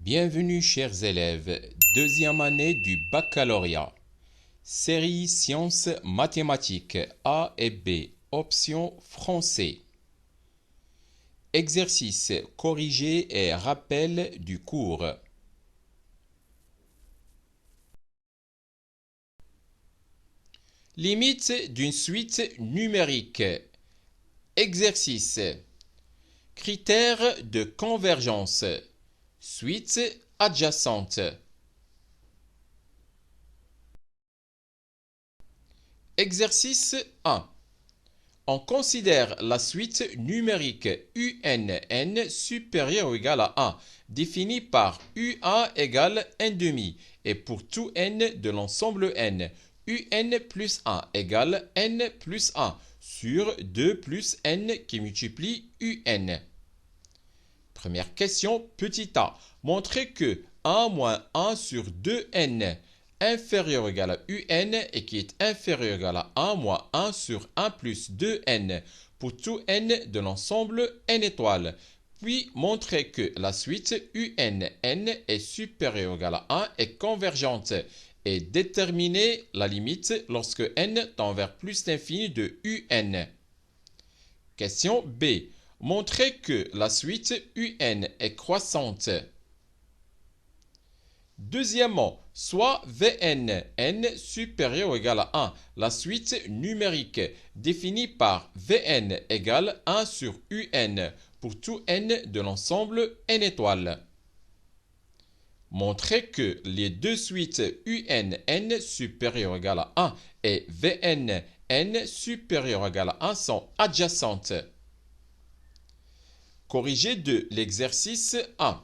Bienvenue chers élèves, deuxième année du baccalauréat. Série sciences mathématiques A et B, option français. Exercice corrigé et rappel du cours. Limite d'une suite numérique. Exercice. Critères de convergence. Suite adjacente. Exercice 1. On considère la suite numérique UNN supérieure ou égale à 1, définie par UA égale 1,5, et pour tout n de l'ensemble n, UN plus 1 égale n plus 1 sur 2 plus n qui multiplie UN. Première question, petit a. Montrez que 1 moins 1 sur 2n inférieur ou égal à un et qui est inférieur ou égal à 1 moins 1 sur 1 plus 2n pour tout n de l'ensemble n étoiles. Puis montrez que la suite UNN est supérieure ou égale à 1 et convergente. Et déterminez la limite lorsque n tend vers plus l'infini de UN. Question B. Montrez que la suite UN est croissante. Deuxièmement, soit Vn, n supérieur ou égal à 1, la suite numérique définie par Vn égale 1 sur Un pour tout n de l'ensemble n étoiles. Montrez que les deux suites UNN supérieure ou égale à 1 et Vn, n supérieure ou égale à 1 sont adjacentes. Corrigé de l'exercice 1.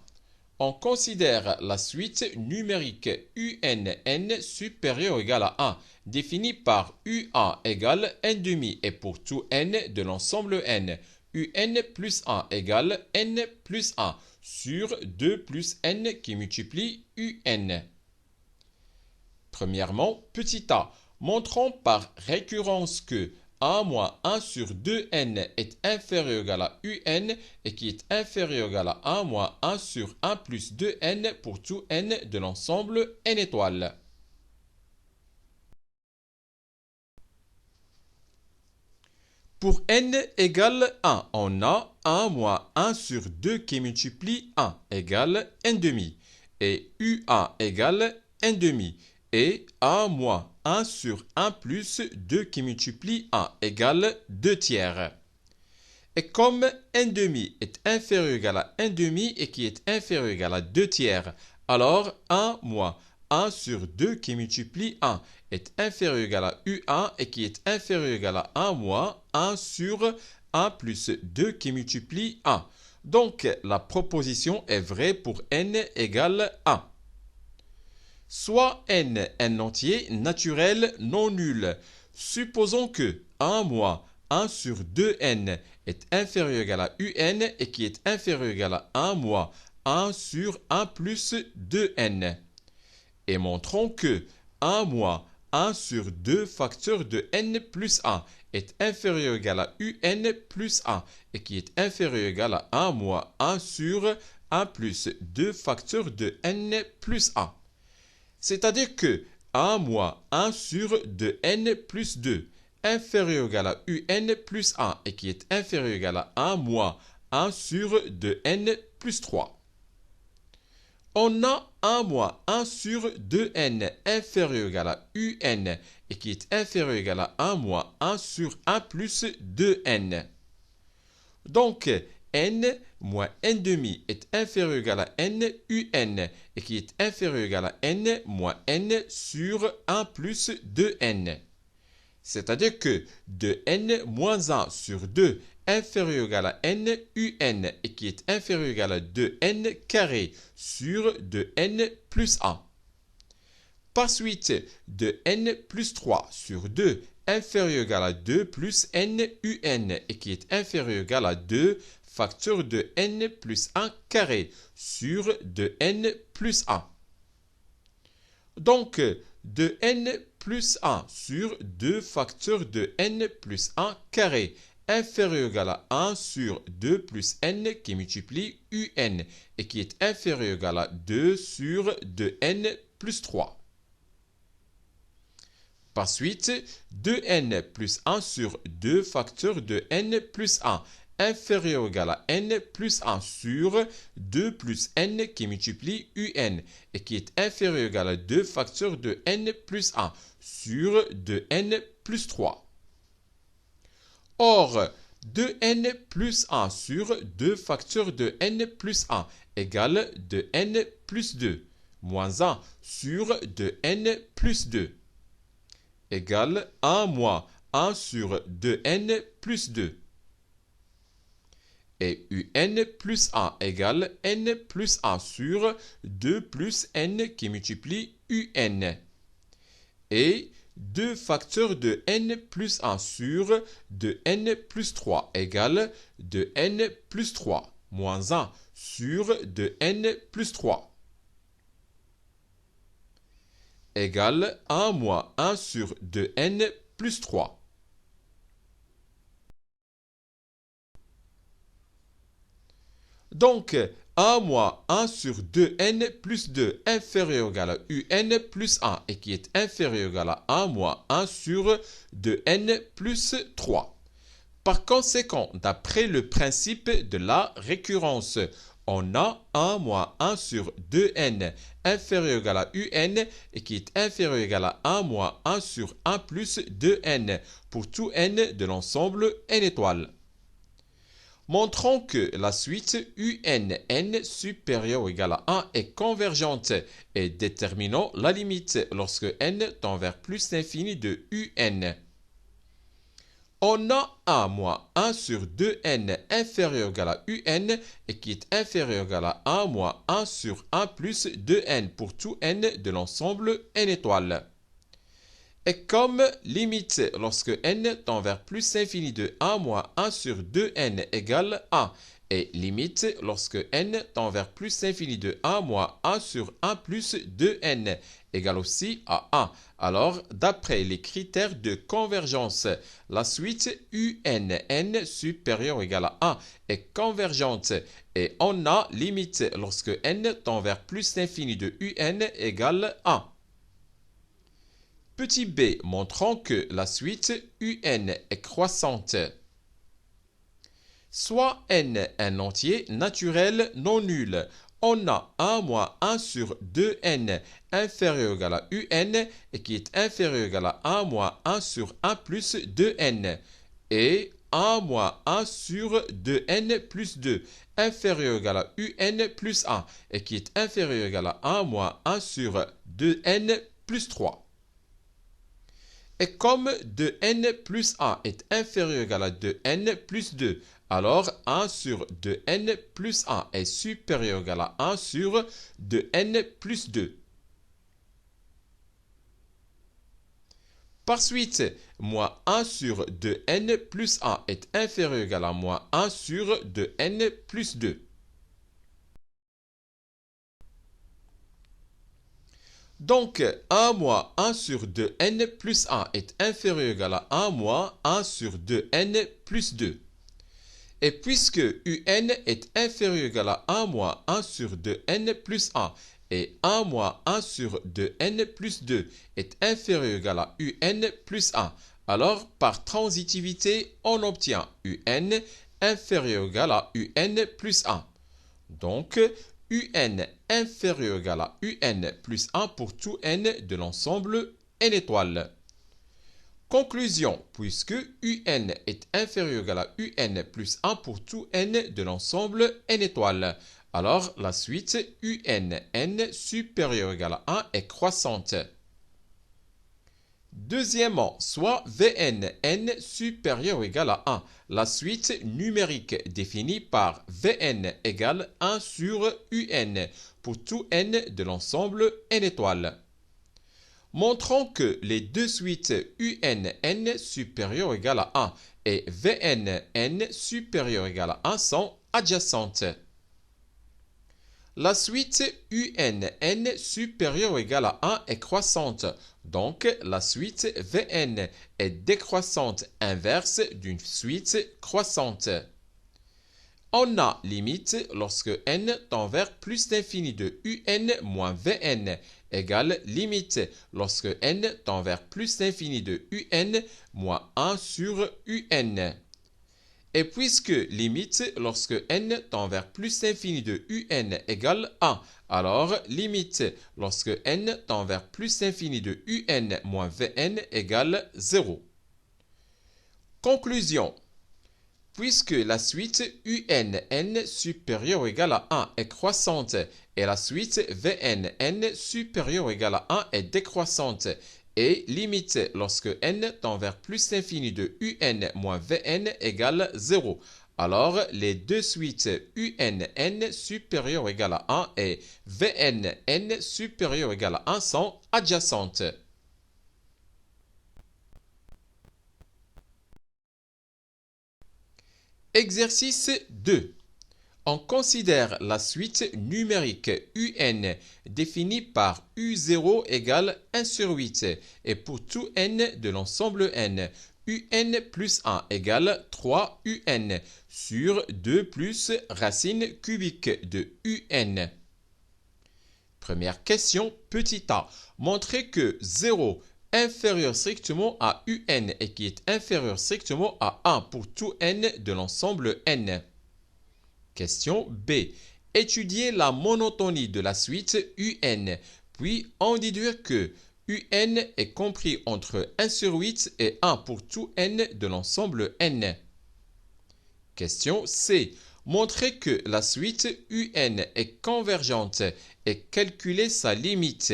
On considère la suite numérique UNN supérieure ou égale à 1, définie par UA égale 1,5 et pour tout n de l'ensemble n, UN plus 1 égale n plus 1 sur 2 plus n qui multiplie UN. Premièrement, petit a. Montrons par récurrence que 1 moins 1 sur 2n est inférieur ou égal à un et qui est inférieur ou égal à 1 moins 1 sur 1 plus 2n pour tout n de l'ensemble n étoiles. Pour n égale 1, on a 1 moins 1 sur 2 qui multiplie 1 égale 1,5 et UA égale 1,5 et 1 moins 1 sur 1 plus 2 qui multiplie 1 égale 2 tiers. Et comme 1,5 est inférieur ou égal à 1,5 et qui est inférieur ou égal à 2 tiers, alors 1 moins 1 sur 2 qui multiplie 1 est inférieur ou égal à U1 et qui est inférieur ou égal à 1 moins 1 sur 1 plus 2 qui multiplie 1. Donc, la proposition est vraie pour n égale 1. Soit n entier naturel non nul. Supposons que 1 moins 1 sur 2n est inférieur ou égal à un et qui est inférieur ou égal à 1 moins 1 sur 1 plus 2n. Et montrons que 1 moins 1 sur 2 facteurs de n plus 1 est inférieur ou égal à un plus 1 et qui est inférieur ou égal à 1 moins 1 sur 1 plus 2 facteurs de n plus 1. C'est-à-dire que 1 moins 1 sur 2n plus 2 inférieur ou égal à un plus 1 et qui est inférieur ou égal à 1 moins 1 sur 2n plus 3. On a 1 moins 1 sur 2n inférieur ou égal à un et qui est inférieur ou égal à 1 moins 1 sur 1 plus 2n. Donc, n moins n,5 est inférieur ou égal à n un et qui est inférieur ou égal à n moins n sur 1 plus 2n. C'est-à-dire que 2n moins 1 sur 2 inférieur ou égal à n un et qui est inférieur ou égal à 2n carré sur 2n plus 1. Par suite, 2n plus 3 sur 2 inférieur ou égal à 2 plus n un et qui est inférieur ou égal à 2 facteur de n plus 1 carré sur 2n plus 1. Donc, 2n plus 1 sur 2 facteurs de n plus 1 carré inférieur ou égal à 1 sur 2 plus n qui multiplie un et qui est inférieur ou égal à 2 sur 2n plus 3. Par suite, 2n plus 1 sur 2 facteur de n plus 1 inférieur ou égal à n plus 1 sur 2 plus n qui multiplie un et qui est inférieur ou égal à 2 facteur de n plus 1 sur 2n plus 3. Or, 2n plus 1 sur 2 facteur de n plus 1 égale 2n plus 2 moins 1 sur 2n plus 2 égale 1 moins 1 sur 2n plus 2. Et un plus 1 égale n plus 1 sur 2 plus n qui multiplie un. Et 2 facteurs de n plus 1 sur 2n plus 3 égale 2n plus 3 moins 1 sur 2n plus 3 égale 1 moins 1 sur 2n plus 3. Donc, 1 moins 1 sur 2n plus 2 inférieur ou égal à un plus 1 et qui est inférieur ou égal à 1 moins 1 sur 2n plus 3. Par conséquent, d'après le principe de la récurrence, on a 1 moins 1 sur 2n inférieur ou égal à un et qui est inférieur ou égal à 1 moins 1 sur 1 plus 2n pour tout n de l'ensemble n étoiles. Montrons que la suite n supérieure ou égale à 1 est convergente et déterminons la limite lorsque n tend vers plus l'infini de un. On a 1 moins 1 sur 2n inférieur ou égal à un et qui est inférieur ou égal à 1 moins 1 sur 1 plus 2n pour tout n de l'ensemble n étoiles. Et comme limite lorsque n tend vers plus l'infini de 1 moins 1 sur 2n égale 1 et limite lorsque n tend vers plus l'infini de 1 moins 1 sur 1 plus 2n égale aussi à 1. Alors, d'après les critères de convergence, la suite n supérieure ou égale à 1 est convergente et on a limite lorsque n tend vers plus l'infini de un égale 1. Petit b, montrant que la suite un est croissante. Soit n un entier naturel non nul. On a 1 moins 1 sur 2n inférieur ou égal à un et qui est inférieur ou égal à 1 moins 1 sur 1 plus 2n. Et 1 moins 1 sur 2n plus 2 inférieur ou égal à un plus 1 et qui est inférieur ou égal à 1 moins 1 sur 2n plus 3. Et comme 2n plus 1 est inférieur ou égal à 2n plus 2, alors 1 sur 2n plus 1 est supérieur ou égal à 1 sur 2n plus 2. Par suite, moins 1 sur 2n plus 1 est inférieur ou égal à moins 1 sur 2n plus 2. Donc, 1 moins 1 sur 2n plus 1 est inférieur ou égal à 1 moins 1 sur 2n plus 2. Et puisque un est inférieur ou égal à 1 moins 1 sur 2n plus 1 et 1 moins 1 sur 2n plus 2 est inférieur ou égal à un plus 1, alors par transitivité, on obtient un inférieur ou égal à un plus 1. Donc, un inférieur ou égal à un plus 1 pour tout n de l'ensemble n étoiles. Conclusion, puisque un est inférieur ou égal à un plus 1 pour tout n de l'ensemble n étoiles, alors la suite n supérieur ou égal à 1 est croissante. Deuxièmement, soit Vn n supérieur ou égal à 1, la suite numérique définie par Vn égale 1 sur un pour tout n de l'ensemble n étoiles. Montrons que les deux suites n supérieur ou égal à 1 et Vn n supérieur ou égal à 1 sont adjacentes. La suite n supérieur ou égal à 1 est croissante. Donc, la suite Vn est décroissante inverse d'une suite croissante. On a limite lorsque n tend vers plus l'infini de un moins Vn égale limite lorsque n tend vers plus l'infini de un moins 1 sur un. Et puisque limite lorsque n tend vers plus l'infini de un égale 1, alors limite lorsque n tend vers plus l'infini de un moins Vn égale 0. Conclusion. Puisque la suite un supérieure ou égale à 1 est croissante et la suite Vn supérieure ou égale à 1 est décroissante et limite lorsque n tend vers plus l'infini de un moins Vn égale 0. Alors, les deux suites un supérieure ou égale à 1 et Vn supérieure ou égale à 1 sont adjacentes. Exercice 2. On considère la suite numérique un définie par u0 égale 1 sur 8 et pour tout n de l'ensemble n, un plus 1 égale 3 un sur 2 plus racine cubique de un. Première question, petit a. Montrez que 0 inférieur strictement à un et qui est inférieur strictement à 1 pour tout n de l'ensemble n. Question B. Étudiez la monotonie de la suite un, puis en déduire que un est compris entre 1 sur 8 et 1 pour tout n de l'ensemble n. Question C. Montrez que la suite un est convergente et calculez sa limite.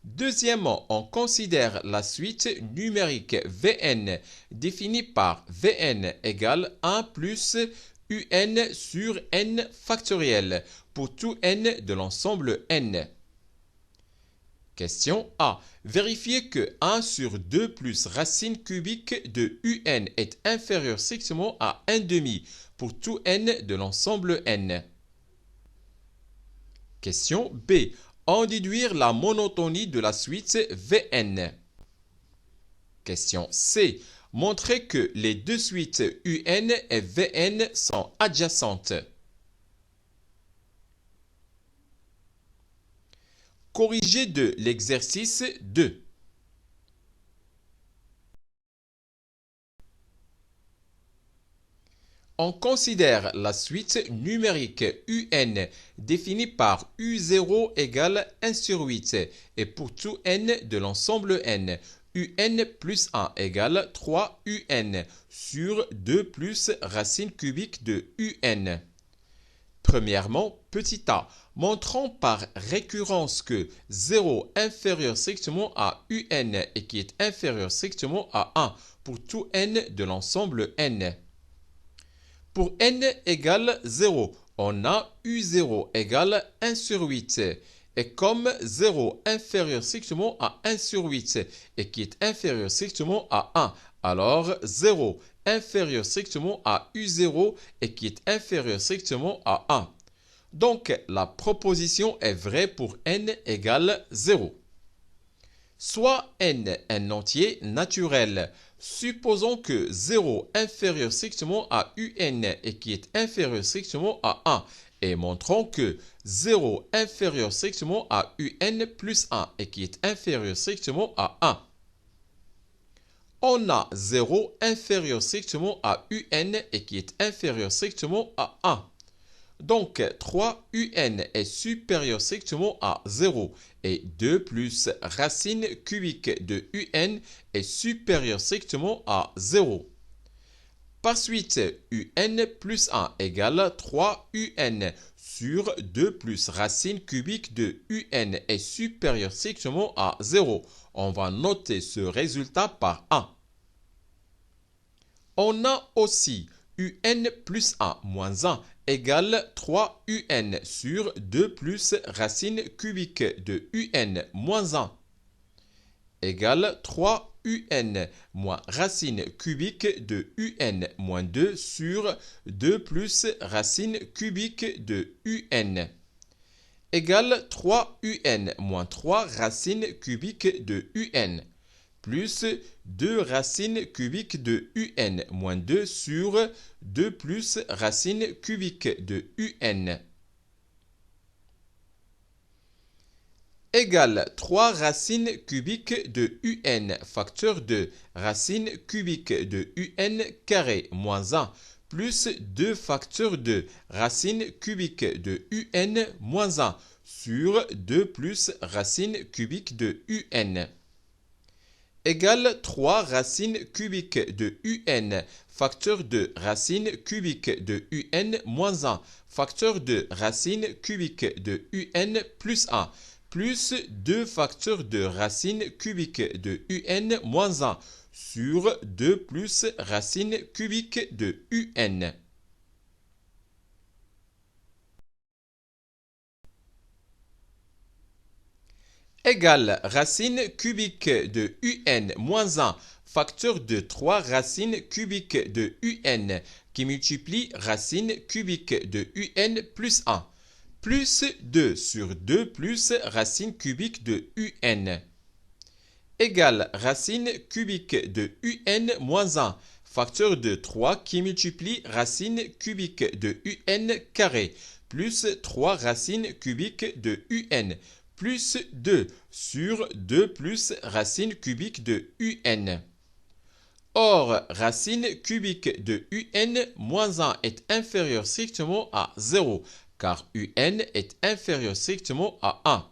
Deuxièmement, on considère la suite numérique Vn définie par Vn égale 1 plus un sur n factoriel pour tout n de l'ensemble n. Question A. Vérifiez que 1 sur 2 plus racine cubique de un est inférieur strictement à 1/2 pour tout n de l'ensemble n. Question B. En déduire la monotonie de la suite Vn. Question C. Montrez que les deux suites un et Vn sont adjacentes. Corrigé de l'exercice 2. On considère la suite numérique un définie par u0 égale 1 sur 8 et pour tout n de l'ensemble n, un plus 1 égale 3 un sur 2 plus racine cubique de un. Premièrement, petit a, montrons par récurrence que 0 inférieur strictement à un et qui est inférieur strictement à 1 pour tout n de l'ensemble n. Pour n égale 0, on a u0 égale 1 sur 8. Et comme 0 inférieur strictement à 1 sur 8 et qui est inférieur strictement à 1, alors 0 inférieur strictement à u0 et qui est inférieur strictement à 1. Donc, la proposition est vraie pour n égale 0. Soit n un entier naturel. Supposons que 0 inférieur strictement à un et qui est inférieur strictement à 1 et montrons que 0 inférieur strictement à un plus 1 et qui est inférieur strictement à 1. On a 0 inférieur strictement à un et qui est inférieur strictement à 1. Donc, 3un est supérieur strictement à 0 et 2 plus racine cubique de un est supérieur strictement à 0. Par suite, un plus 1 égale 3un sur 2 plus racine cubique de un est supérieur strictement à 0. On va noter ce résultat par 1. On a aussi un plus 1 moins 1 égale 3un sur 2 plus racine cubique de un moins 1 égale 3un moins racine cubique de un moins 2 sur 2 plus racine cubique de un. égale 3un moins 3 racines cubiques de un plus 2 racines cubiques de un moins 2 sur 2 plus racines cubiques de un égale 3 racines cubiques de un facteur de racine cubique de un carré moins 1 plus 2 facteurs de racine cubique de un moins 1 sur 2 plus racine cubique de un égale 3 racines cubiques de un facteur de racine cubique de un moins 1 facteur de racine cubique de un plus 1 plus 2 facteurs de racine cubique de un moins 1 sur 2 plus racine cubique de un. Égale racine cubique de un moins 1 facteur de 3 racines cubiques de un qui multiplie racine cubique de un plus 1 plus 2 sur 2 plus racine cubique de un égale racine cubique de un moins 1 facteur de 3 qui multiplie racine cubique de un carré plus 3 racines cubiques de un plus 2 sur 2 plus racine cubique de un. Or, racine cubique de un moins 1 est inférieur strictement à 0, car un est inférieur strictement à 1.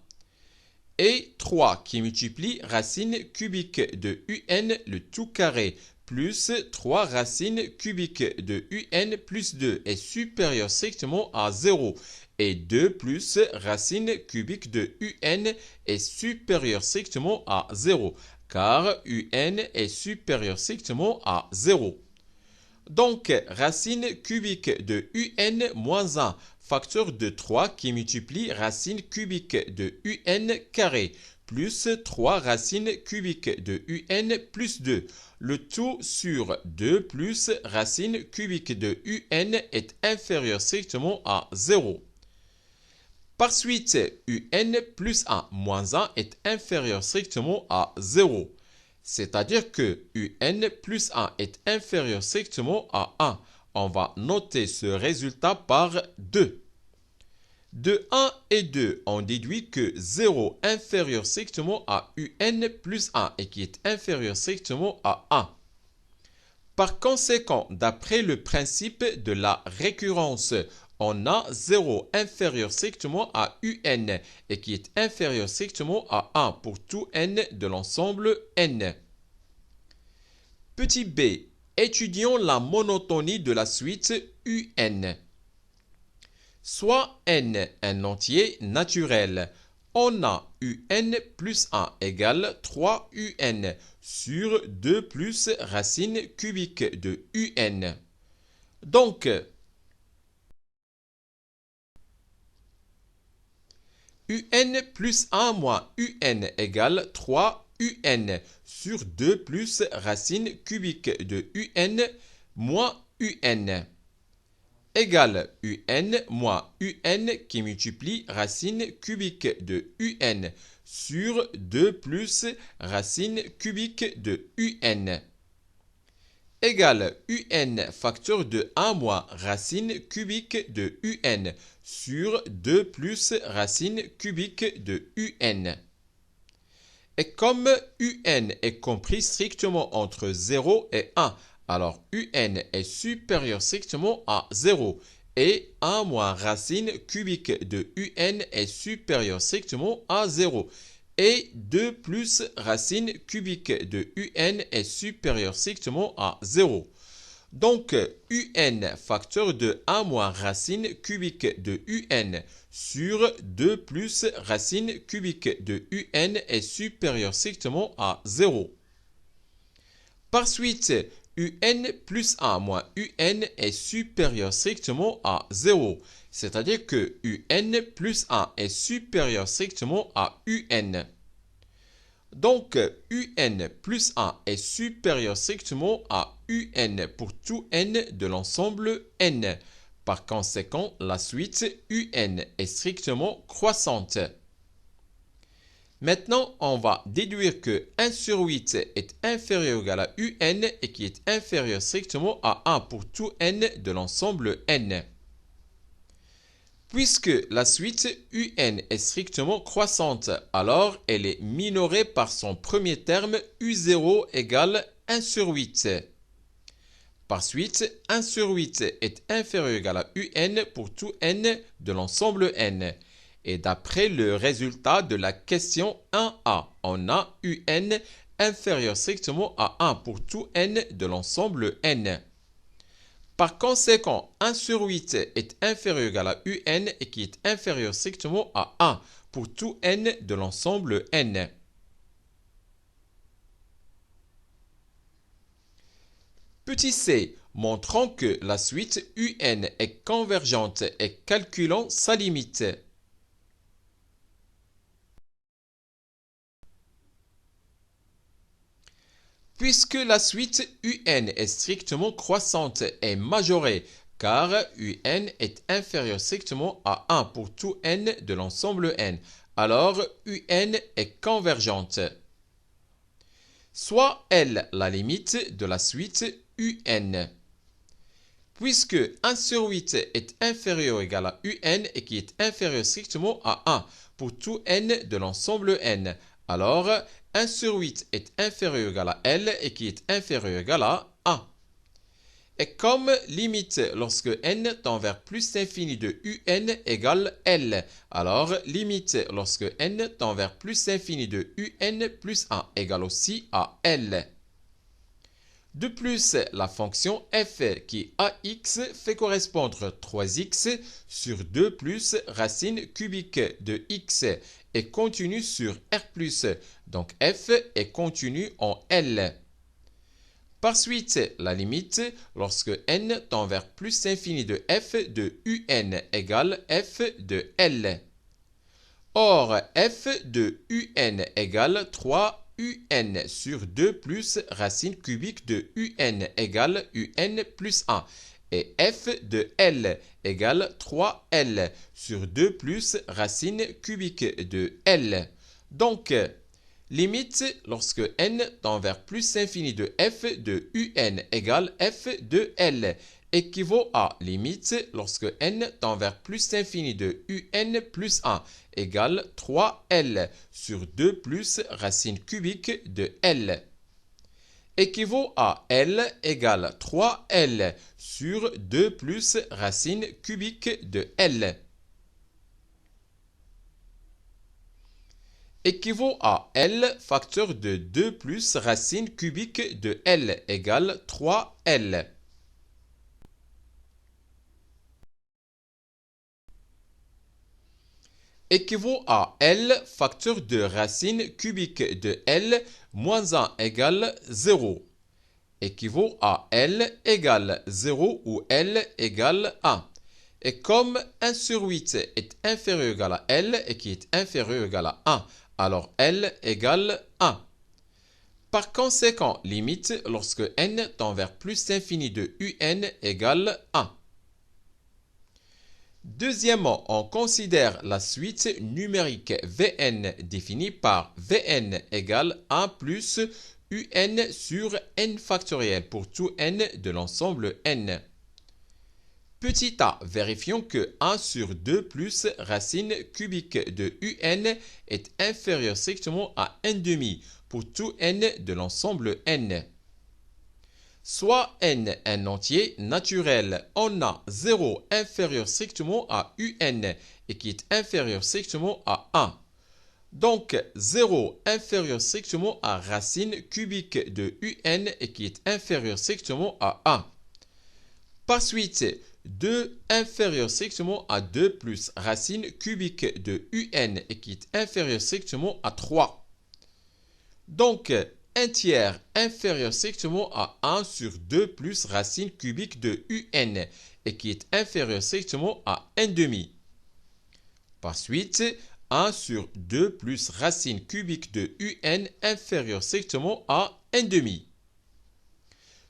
Et 3 qui multiplie racine cubique de un le tout carré plus 3 racines cubiques de un plus 2 est supérieur strictement à 0 et 2 plus racine cubique de un est supérieur strictement à 0 car un est supérieur strictement à 0. Donc, racine cubique de un moins 1 facteur de 3 qui multiplie racine cubique de un carré plus 3 racines cubiques de un plus 2. Le tout sur 2 plus racine cubique de un est inférieur strictement à 0. Par suite, un plus 1 moins 1 est inférieur strictement à 0. C'est-à-dire que un plus 1 est inférieur strictement à 1. On va noter ce résultat par 2. De 1 et 2, on déduit que 0 inférieur strictement à un plus 1 et qui est inférieur strictement à 1. Par conséquent, d'après le principe de la récurrence, on a 0 inférieur strictement à un et qui est inférieur strictement à 1 pour tout n de l'ensemble n. Petit b, étudions la monotonie de la suite un. Soit n un entier naturel. On a un plus 1 égale 3un sur 2 plus racine cubique de un. Donc, un plus 1 moins un égale 3un sur 2 plus racine cubique de un moins un égale un moins un qui multiplie racine cubique de un sur 2 plus racine cubique de un égale un facteur de 1 moins racine cubique de un sur 2 plus racine cubique de un. Et comme un est compris strictement entre 0 et 1, alors un est supérieur strictement à 0 et 1 moins racine cubique de un est supérieur strictement à 0 et 2 plus racine cubique de un est supérieur strictement à 0. Donc, un facteur de 1 moins racine cubique de un sur 2 plus racine cubique de un est supérieur strictement à 0. Par suite, un plus 1 moins un est supérieur strictement à 0. C'est-à-dire que un plus 1 est supérieur strictement à un. Donc, un plus 1 est supérieur strictement à un pour tout n de l'ensemble n. Par conséquent, la suite un est strictement croissante. Maintenant, on va déduire que 1 sur 8 est inférieur ou égal à un et qui est inférieur strictement à 1 pour tout n de l'ensemble n. Puisque la suite un est strictement croissante, alors elle est minorée par son premier terme u0 égale 1 sur 8. Par suite, 1 sur 8 est inférieur ou égal à un pour tout n de l'ensemble n. Et d'après le résultat de la question 1a, on a un inférieur strictement à 1 pour tout n de l'ensemble n. Par conséquent, 1 sur 8 est inférieur ou égal à un et qui est inférieur strictement à 1 pour tout n de l'ensemble n. Petit c, montrant que la suite un est convergente et calculant sa limite. Puisque la suite un est strictement croissante et majorée, car un est inférieur strictement à 1 pour tout n de l'ensemble n, alors un est convergente. Soit L la limite de la suite un. Puisque 1 sur 8 est inférieur ou égal à un et qui est inférieur strictement à 1 pour tout n de l'ensemble n, alors 1 sur 8 est inférieur ou égal à L et qui est inférieur ou égal à 1. Et comme limite lorsque n tend vers plus l'infini de un égale L, alors limite lorsque n tend vers plus l'infini de un plus 1 égale aussi à L. De plus, la fonction f qui ax fait correspondre 3x sur 2 plus racine cubique de x est continue sur r+, donc f est continue en L. Par suite, la limite, lorsque n tend vers plus l'infini de f de un égale f de L. Or, f de un égale 3 un sur 2 plus racine cubique de un égale un plus 1. Et f de L égale 3L sur 2 plus racine cubique de L. Donc, limite lorsque n tend vers plus l'infini de f de un égale f de L équivaut à limite lorsque n tend vers plus l'infini de un plus 1 égale 3L sur 2 plus racine cubique de L. Équivaut à L égale 3L sur 2 plus racine cubique de L. Équivaut à L facteur de 2 plus racine cubique de L égale 3L. Équivaut à L facteur de racine cubique de L moins 1 égale 0. Équivaut à L égale 0 ou L égale 1. Et comme 1 sur 8 est inférieur ou égal à L et qui est inférieur ou égal à 1, alors L égale 1. Par conséquent, limite lorsque n tend vers plus l'infini de un égale 1. Deuxièmement, on considère la suite numérique Vn définie par Vn égale 1 plus un sur n factoriel pour tout n de l'ensemble n. Petit a, vérifions que 1 sur 2 plus racine cubique de un est inférieur strictement à 1,5 pour tout n de l'ensemble n. Soit n un entier naturel, on a 0 inférieur strictement à un et qui est inférieur strictement à 1. Donc 0 inférieur strictement à racine cubique de un et qui est inférieur strictement à 1. Par suite, 2 inférieur strictement à 2 plus racine cubique de un et qui est inférieur strictement à 3. Donc, 1 tiers inférieur strictement à 1 sur 2 plus racine cubique de un et qui est inférieur strictement à 1,5. Par suite, 1 sur 2 plus racine cubique de un inférieur strictement à 1,5.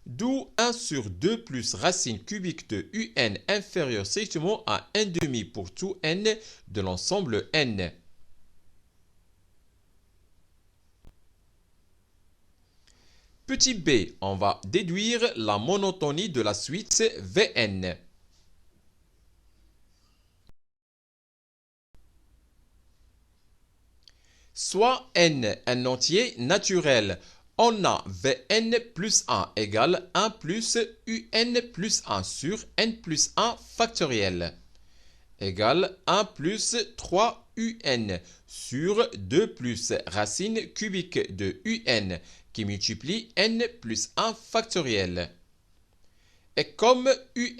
D'où 1 sur 2 plus racine cubique de un inférieur strictement à 1,5 pour tout n de l'ensemble n. Petit b, on va déduire la monotonie de la suite Vn. Soit n un entier naturel. On a Vn plus 1 égale 1 plus un plus 1 sur n plus 1 factoriel égale 1 plus 3un sur 2 plus racine cubique de un qui multiplie n plus 1 factoriel. Et comme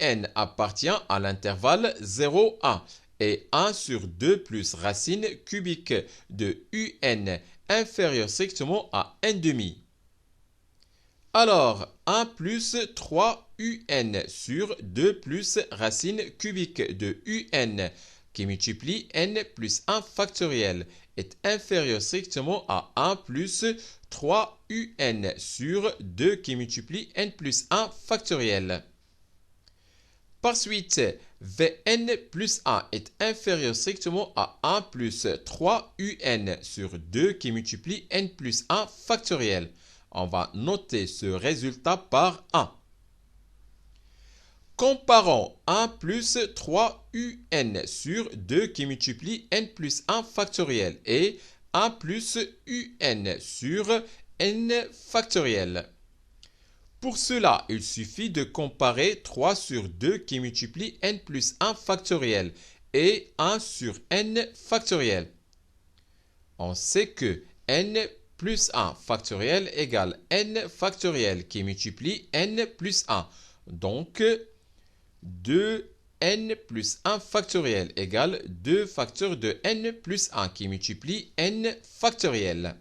un appartient à l'intervalle 0, 1 et 1 sur 2 plus racine cubique de un inférieur strictement à 1,5. Alors, 1 plus 3un sur 2 plus racine cubique de un qui multiplie n plus 1 factoriel est inférieur strictement à 1 plus 3un sur 2 qui multiplie n plus 1 factoriel. Par suite, Vn plus 1 est inférieur strictement à 1 plus 3un sur 2 qui multiplie n plus 1 factoriel. On va noter ce résultat par 1. Comparons 1 plus 3un sur 2 qui multiplie n plus 1 factoriel et 1 plus un sur n factoriel. Pour cela, il suffit de comparer 3 sur 2 qui multiplie n plus 1 factoriel et 1 sur n factoriel. On sait que n plus 1 factoriel égale n factoriel qui multiplie n plus 1. Donc, 2n plus 1 factoriel égale 2 facteurs de n plus 1 qui multiplie n factoriel.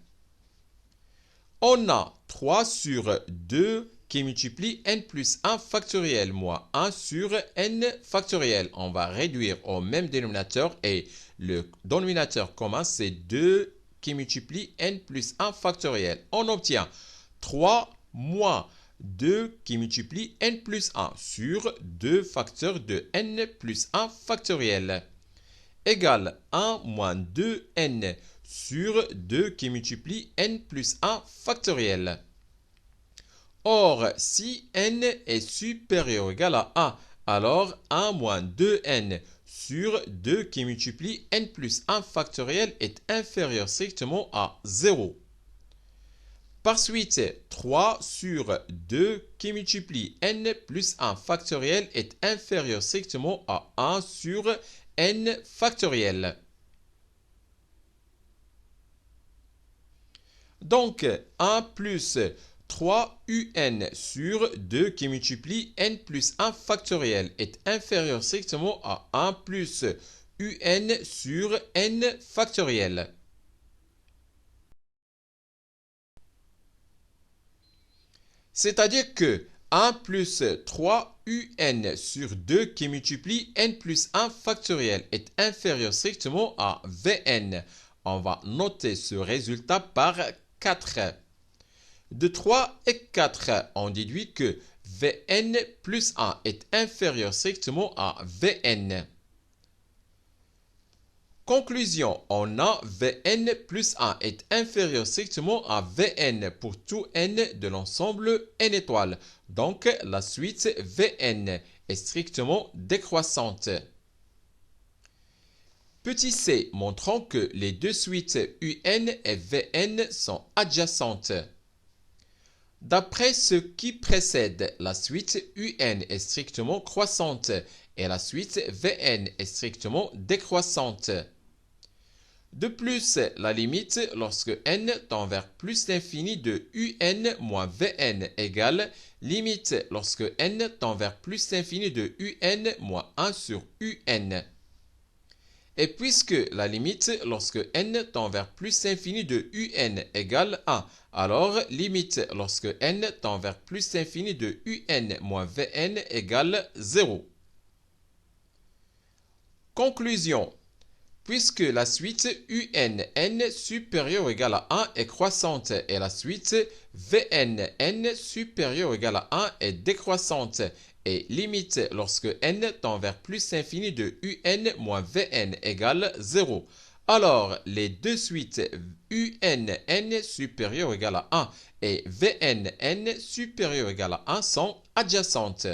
On a 3 sur 2 qui multiplie n plus 1 factoriel moins 1 sur n factoriel. On va réduire au même dénominateur et le dénominateur commun c'est 2 qui multiplie n plus 1 factoriel. On obtient 3 moins 2 qui multiplie n plus 1 sur 2 facteurs de n plus 1 factoriel égale 1 moins 2n sur 2 qui multiplie n plus 1 factoriel. Or, si n est supérieur ou égal à 1, alors 1 moins 2n sur 2 qui multiplie n plus 1 factoriel est inférieur strictement à 0. Par suite, 3 sur 2 qui multiplie n plus 1 factoriel est inférieur strictement à 1 sur n factoriel. Donc, 1 plus 3un sur 2 qui multiplie n plus 1 factoriel est inférieur strictement à 1 plus un sur n factoriel. C'est-à-dire que 1 plus 3un sur 2 qui multiplie n plus 1 factoriel est inférieur strictement à Vn. On va noter ce résultat par 4. De 3 et 4, on déduit que Vn plus 1 est inférieur strictement à Vn. Conclusion, on a Vn plus 1 est inférieur strictement à Vn pour tout n de l'ensemble n étoiles. Donc, la suite Vn est strictement décroissante. Petit c, montrant que les deux suites un et Vn sont adjacentes. D'après ce qui précède, la suite un est strictement croissante et la suite Vn est strictement décroissante. De plus, la limite lorsque n tend vers plus l'infini de un moins Vn égale limite lorsque n tend vers plus l'infini de un moins 1 sur un. Et puisque la limite lorsque n tend vers plus l'infini de un égale 1, alors limite lorsque n tend vers plus l'infini de un moins Vn égale 0. Conclusion. puisque la suite UNN supérieure ou égale à 1 est croissante et la suite VNN supérieure ou égale à 1 est décroissante et limite lorsque n tend vers plus infini de UN moins VN égale 0. Alors, les deux suites UNN supérieure ou égale à 1 et VNN supérieure ou égale à 1 sont adjacentes.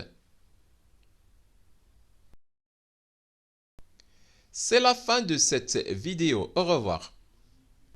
C'est la fin de cette vidéo. Au revoir.